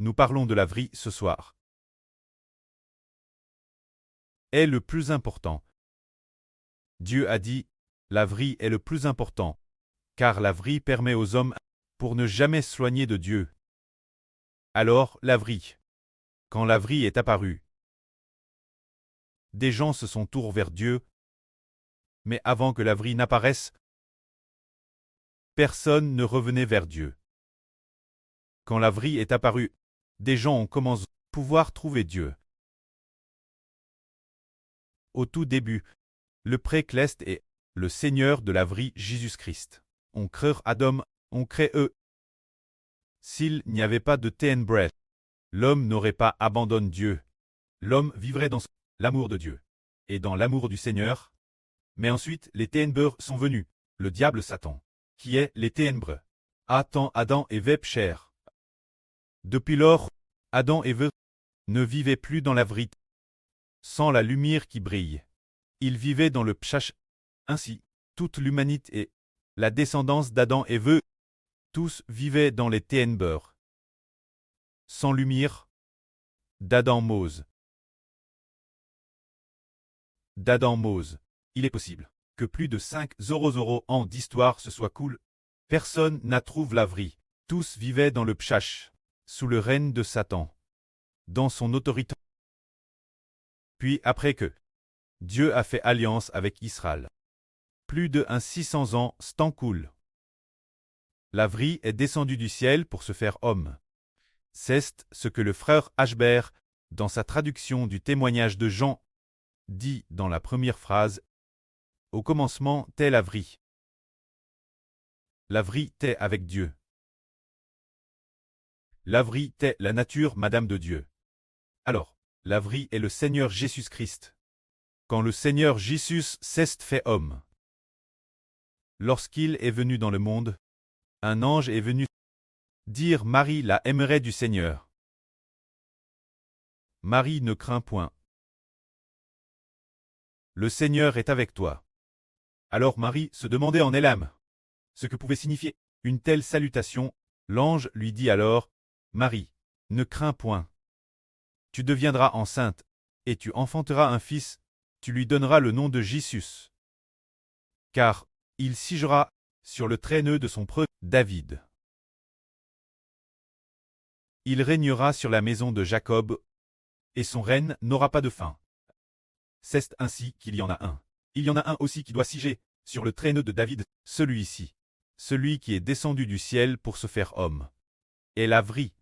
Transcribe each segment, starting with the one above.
nous parlons de la vraie ce soir. Est le plus important. Dieu a dit, la vraie est le plus important, car la vraie permet aux hommes pour ne jamais s'éloigner de Dieu. Alors, la vraie. Quand la vraie est apparue, des gens se sont tournés vers Dieu, mais avant que la vraie n'apparaisse, personne ne revenait vers Dieu. Quand la vraie est apparue, des gens ont commencé à pouvoir trouver Dieu. Au tout début, le précleste est le Seigneur de la vraie Jésus-Christ. On crée Adam, on crée eux. S'il n'y avait pas de ténèbres, l'homme n'aurait pas abandonné Dieu. L'homme vivrait dans l'amour de Dieu et dans l'amour du Seigneur. Mais ensuite, les ténèbres sont venus, le diable Satan, qui est les ténèbres. Adam et Ève péchèrent. Depuis lors, Adam et Ève ne vivaient plus dans la vérité, sans la lumière qui brille. Ils vivaient dans le péché. Ainsi, toute l'humanité et la descendance d'Adam et Ève, tous vivaient dans les ténèbres. Sans lumière, d'Adam Mose. D'Adam Mose. Il est possible que plus de 500 ans d'histoire se soient cool. Personne n'a trouvé la vraie. Tous vivaient dans le péché, sous le règne de Satan, dans son autorité. Puis après que Dieu a fait alliance avec Israël, plus de 600 ans s'en cool. La vraie est descendue du ciel pour se faire homme. C'est ce que le frère Ashbert, dans sa traduction du témoignage de Jean, dit dans la première phrase. Au commencement, t'es la vraie. La vraie t'es avec Dieu. La vraie t'es la nature Madame de Dieu. Alors, la vraie est le Seigneur Jésus-Christ. Quand le Seigneur Jésus s'est fait homme. Lorsqu'il est venu dans le monde, un ange est venu dire Marie la aimerait du Seigneur. Marie ne craint point. Le Seigneur est avec toi. Alors Marie se demandait en elle-même ce que pouvait signifier une telle salutation. L'ange lui dit alors, Marie, ne crains point. Tu deviendras enceinte, et tu enfanteras un fils, tu lui donneras le nom de Jésus. Car il siégera sur le traîneau de son preux David. Il régnera sur la maison de Jacob, et son règne n'aura pas de fin. C'est ainsi qu'il y en a un. Il y en a un aussi qui doit siéger sur le traîneau de David, celui-ci, celui qui est descendu du ciel pour se faire homme. Et la vraie.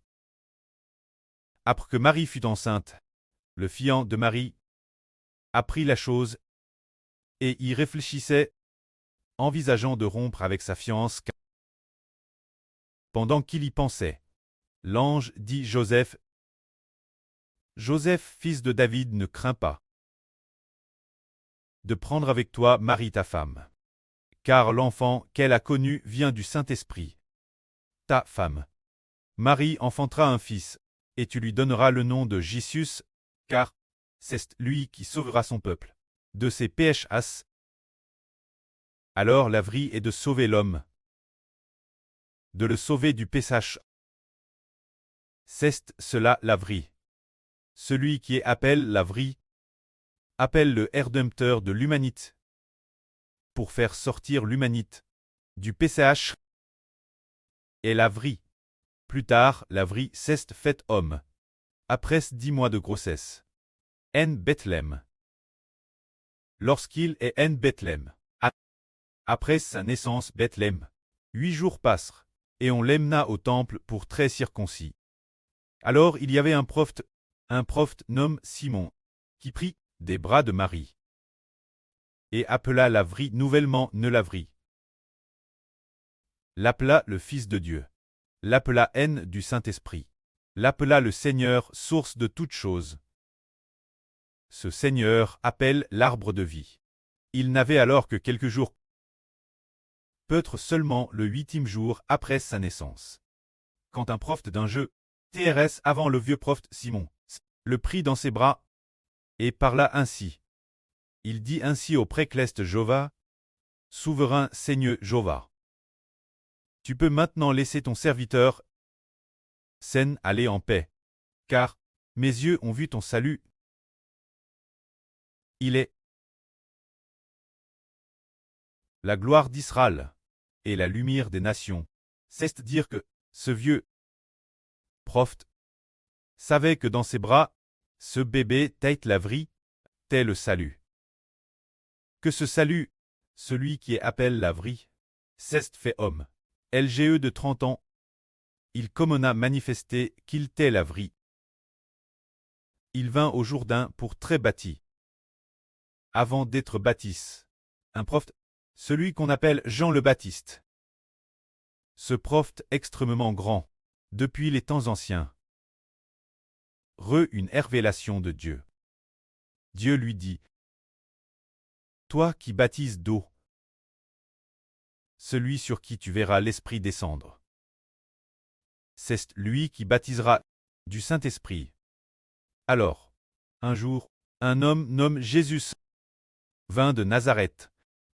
Après que Marie fut enceinte, le fiant de Marie apprit la chose et y réfléchissait, envisageant de rompre avec sa fiancée. Pendant qu'il y pensait, l'ange dit Joseph, Joseph, fils de David, ne crains pas de prendre avec toi Marie ta femme, car l'enfant qu'elle a connu vient du Saint-Esprit. Ta femme, Marie enfantera un fils, et tu lui donneras le nom de Jésus, car c'est lui qui sauvera son peuple de ses péchés. Alors la vraie est de sauver l'homme, de le sauver du péché. C'est cela la vraie. Celui qui appelle la vraie appelle le Rédempteur de l'humanité pour faire sortir l'humanité du péché. Et la vraie. Plus tard, la vraie s'est faite homme. Après 10 mois de grossesse. En Bethléem. Lorsqu'il est en Bethléem. Après sa naissance, Bethléem. 8 jours passent, et on l'emmena au temple pour très circoncis. Alors il y avait un prophète nommé Simon, qui prit des bras de Marie, et appela la vraie nouvellement ne la vraie. L'appela le Fils de Dieu. L'appela haine du Saint-Esprit. L'appela le Seigneur, source de toutes choses. Ce Seigneur appelle l'arbre de vie. Il n'avait alors que quelques jours, peut-être seulement le 8e jour après sa naissance. Quand un prophète d'un jeu, TRS avant le vieux prophète Simon, le prit dans ses bras, et parla ainsi. Il dit ainsi au précleste Jova, souverain Seigneur Jova. Tu peux maintenant laisser ton serviteur Scène, allez en paix. Car mes yeux ont vu ton salut. Il est la gloire d'Israël et la lumière des nations. C'est-à-dire que ce vieux prophète savait que dans ses bras, ce bébé tête la vie, tait le salut. Que ce salut, celui qui est appelle la vie, c'est fait homme. LGE de 30 ans, il commona manifester qu'il tait la vie. Il vint au Jourdain pour très bâti. Avant d'être baptiste, un prophète, celui qu'on appelle Jean le Baptiste. Ce prophète extrêmement grand, depuis les temps anciens. Une révélation de Dieu. Dieu lui dit, toi qui baptises d'eau, celui sur qui tu verras l'Esprit descendre. C'est lui qui baptisera du Saint-Esprit. Alors, un jour, un homme nommé Jésus vint de Nazareth,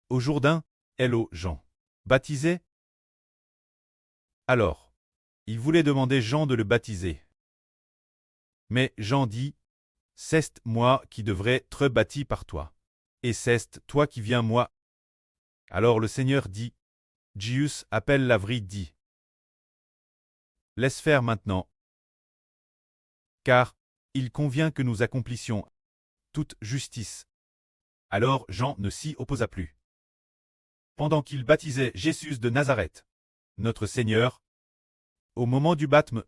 au Jourdain, Hello Jean, baptisé. Alors, il voulait demander Jean de le baptiser. Mais Jean dit, c'est moi qui devrais être bâti par toi. Et c'est toi qui viens moi. Alors le Seigneur dit, Jésus appelle la vie dit. Laisse faire maintenant. Car il convient que nous accomplissions toute justice. Alors Jean ne s'y opposa plus. Pendant qu'il baptisait Jésus de Nazareth, notre Seigneur, au moment du baptême,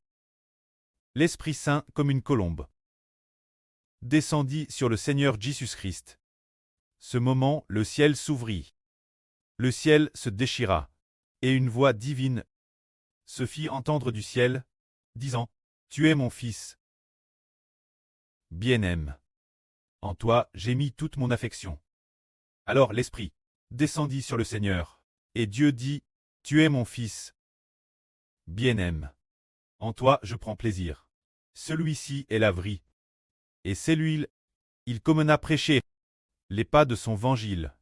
l'Esprit Saint, comme une colombe, descendit sur le Seigneur Jésus-Christ. Ce moment, le ciel s'ouvrit. Le ciel se déchira, et une voix divine se fit entendre du ciel, disant, tu es mon Fils. Bien-aimé. En toi j'ai mis toute mon affection. Alors l'Esprit descendit sur le Seigneur, et Dieu dit, tu es mon Fils. Bien-aimé. En toi je prends plaisir. Celui-ci est la vie. Et c'est lui, il commena prêcher les pas de son évangile.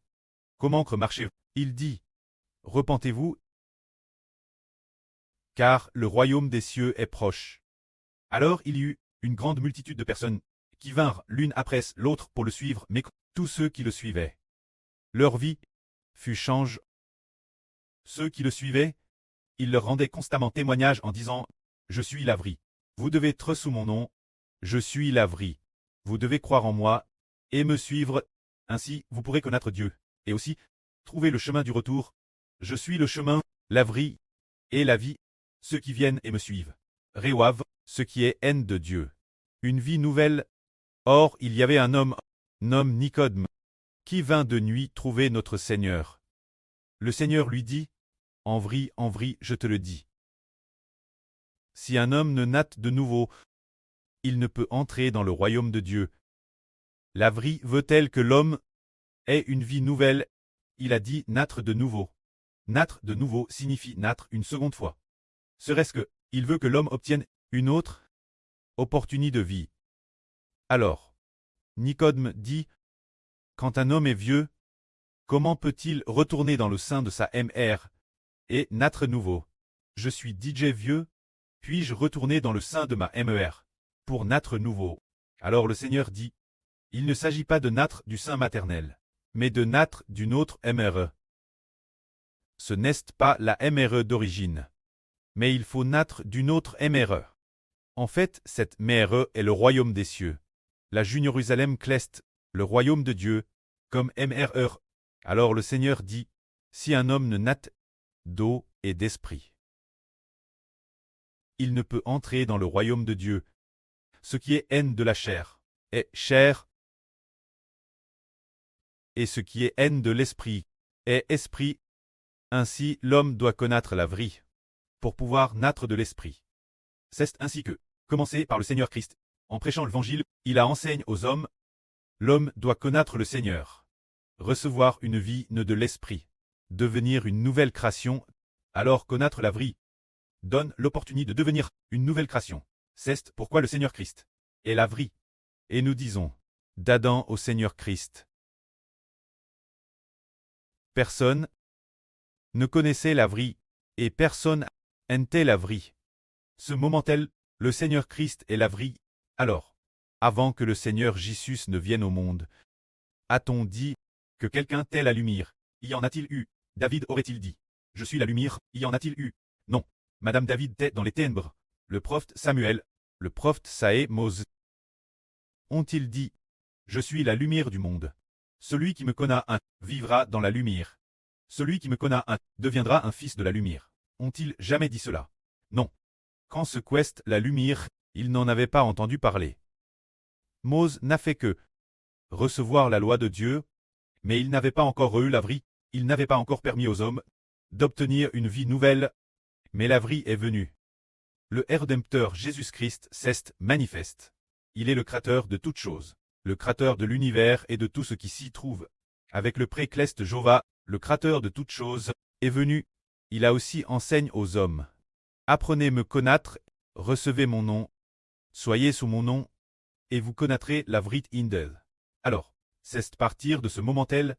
Comment marcher? Il dit, repentez-vous, car le royaume des cieux est proche. Alors il y eut une grande multitude de personnes qui vinrent l'une après l'autre pour le suivre, mais tous ceux qui le suivaient, leur vie fut changée. Ceux qui le suivaient, il leur rendait constamment témoignage en disant, je suis la vie. Vous devez être sous mon nom, je suis la vie. Vous devez croire en moi et me suivre, ainsi vous pourrez connaître Dieu, et aussi trouver le chemin du retour. Je suis le chemin, la vie et la vie. Ceux qui viennent et me suivent reçoivent ce qui est haine de Dieu. Une vie nouvelle. Or il y avait un homme, nommé Nicodème, qui vint de nuit trouver notre Seigneur. Le Seigneur lui dit, en vrai, je te le dis. Si un homme ne naît de nouveau, il ne peut entrer dans le royaume de Dieu. La vie veut-elle que l'homme ait une vie nouvelle? Il a dit naître de nouveau. Naître de nouveau signifie naître une seconde fois. Serait-ce que, il veut que l'homme obtienne une autre opportunité de vie? Alors, Nicodème dit, quand un homme est vieux, comment peut-il retourner dans le sein de sa mère et naître nouveau? Je suis DJ vieux, puis-je retourner dans le sein de ma mère pour naître nouveau? Alors le Seigneur dit, il ne s'agit pas de naître du sein maternel, mais de naître d'une autre mère. Ce n'est pas la mère d'origine, mais il faut naître d'une autre mère. En fait, cette mère est le royaume des cieux. La Jérusalem céleste, le royaume de Dieu, comme mère. Alors le Seigneur dit, si un homme ne naît d'eau et d'esprit, il ne peut entrer dans le royaume de Dieu. Ce qui est haine de la chair est chair, et ce qui est haine de l'esprit est esprit. Ainsi l'homme doit connaître la vie pour pouvoir naître de l'esprit. C'est ainsi que, commencé par le Seigneur Christ, en prêchant l'évangile, il a enseigné aux hommes, l'homme doit connaître le Seigneur, recevoir une vie née de l'esprit, devenir une nouvelle création, alors connaître la vie donne l'opportunité de devenir une nouvelle création. C'est pourquoi le Seigneur Christ est la vie. Et nous disons, d'Adam au Seigneur Christ. Personne ne connaissait la vie, et personne n'était la vie. Ce moment tel Le Seigneur Christ est la vraie. Alors, avant que le Seigneur Jésus ne vienne au monde, a-t-on dit que quelqu'un tait la lumière? Y en a-t-il eu? David aurait-il dit: Je suis la lumière, y en a-t-il eu? Non. Madame David tait dans les ténèbres. Le prophète Samuel, le prophète Saé Mose ont-ils dit: Je suis la lumière du monde. Celui qui me connaît vivra dans la lumière. Celui qui me connaît deviendra un fils de la lumière. Ont-ils jamais dit cela? Non. Quand se quest la lumière, ils n'en avaient pas entendu parler. Mose n'a fait que recevoir la loi de Dieu, mais il n'avait pas encore eu la vraie, il n'avait pas encore permis aux hommes d'obtenir une vie nouvelle, mais la vraie est venue. Le Rédempteur Jésus-Christ s'est manifeste. Il est le créateur de toutes choses, le créateur de l'univers et de tout ce qui s'y trouve. Avec le précleste Jéhovah, le créateur de toutes choses, est venu. Il a aussi enseigne aux hommes. Apprenez me connaître, recevez mon nom, soyez sous mon nom, et vous connaîtrez la vraie indel. Alors, c'est à partir de ce moment-là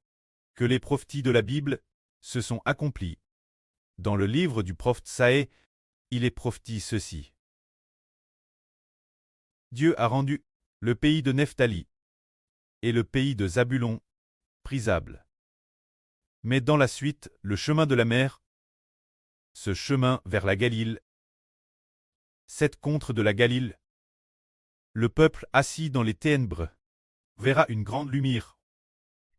que les prophéties de la Bible se sont accomplies. Dans le livre du prophète Saé, il est prophétisé ceci. Dieu a rendu le pays de Nephtali et le pays de Zabulon prisable. Mais dans la suite, le chemin de la mer, ce chemin vers la Galile, cette contre de la Galile, le peuple assis dans les ténèbres verra une grande lumière.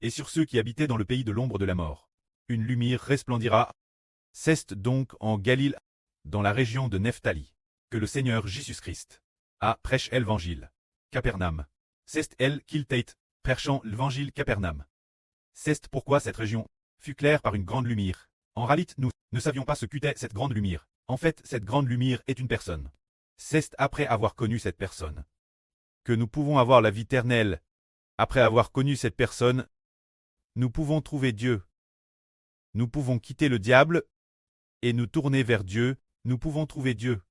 Et sur ceux qui habitaient dans le pays de l'ombre de la mort, une lumière resplendira. C'est donc en Galile, dans la région de Nephtali, que le Seigneur Jésus-Christ a prêché l'évangile. Capernaum. C'est elle qu'il tait, prêchant l'évangile Capernaum. C'est pourquoi cette région fut claire par une grande lumière. En réalité, nous ne savions pas ce qu'était cette grande lumière. En fait, cette grande lumière est une personne. C'est après avoir connu cette personne que nous pouvons avoir la vie éternelle. Après avoir connu cette personne, nous pouvons trouver Dieu. Nous pouvons quitter le diable et nous tourner vers Dieu. Nous pouvons trouver Dieu.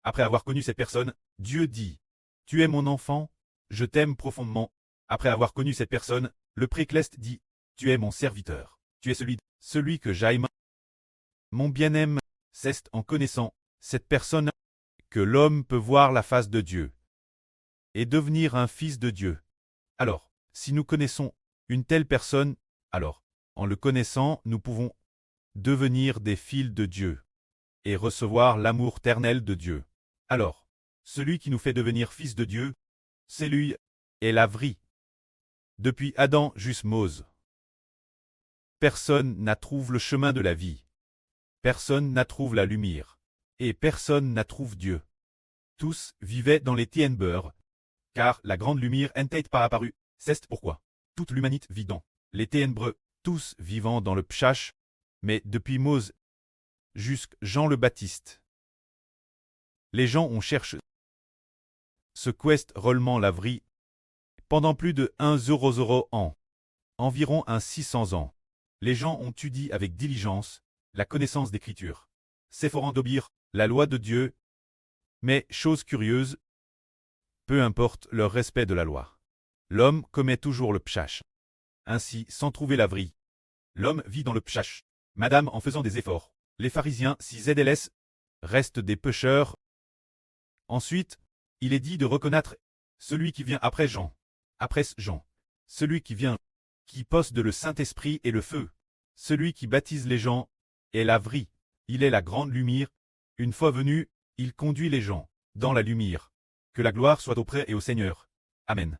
Après avoir connu cette personne, Dieu dit: Tu es mon enfant, je t'aime profondément. Après avoir connu cette personne, le précleste dit: Tu es mon serviteur. Tu es celui que j'aime. Mon bien-aime, c'est en connaissant cette personne que l'homme peut voir la face de Dieu et devenir un fils de Dieu. Alors, si nous connaissons une telle personne, alors, en le connaissant, nous pouvons devenir des fils de Dieu et recevoir l'amour éternel de Dieu. Alors, celui qui nous fait devenir fils de Dieu, c'est lui, est la vraie. Depuis Adam jusqu'à Mose. Personne n'a trouvé le chemin de la vie. Personne n'a trouvé la lumière. Et personne n'a trouvé Dieu. Tous vivaient dans les ténèbres, car la grande lumière n'était pas apparue. C'est pourquoi toute l'humanité vit dans les ténèbres, tous vivant dans le pchash, mais depuis Mose jusqu'à Jean le Baptiste. Les gens ont cherché ce quest rellement la vraie pendant plus de 100 ans, environ 600 ans. Les gens ont étudié avec diligence la connaissance d'Écriture, s'efforçant d'obéir la loi de Dieu. Mais, chose curieuse, peu importe leur respect de la loi, l'homme commet toujours le pchash. Ainsi, sans trouver la vraie, l'homme vit dans le pchash. Madame en faisant des efforts. Les pharisiens, si ZLS, restent des pécheurs. Ensuite, il est dit de reconnaître celui qui vient après Jean. Après Jean, celui qui vient, qui possède le Saint-Esprit et le feu. Celui qui baptise les gens est la vraie. Il est la grande lumière. Une fois venu, il conduit les gens dans la lumière. Que la gloire soit auprès et au Seigneur. Amen.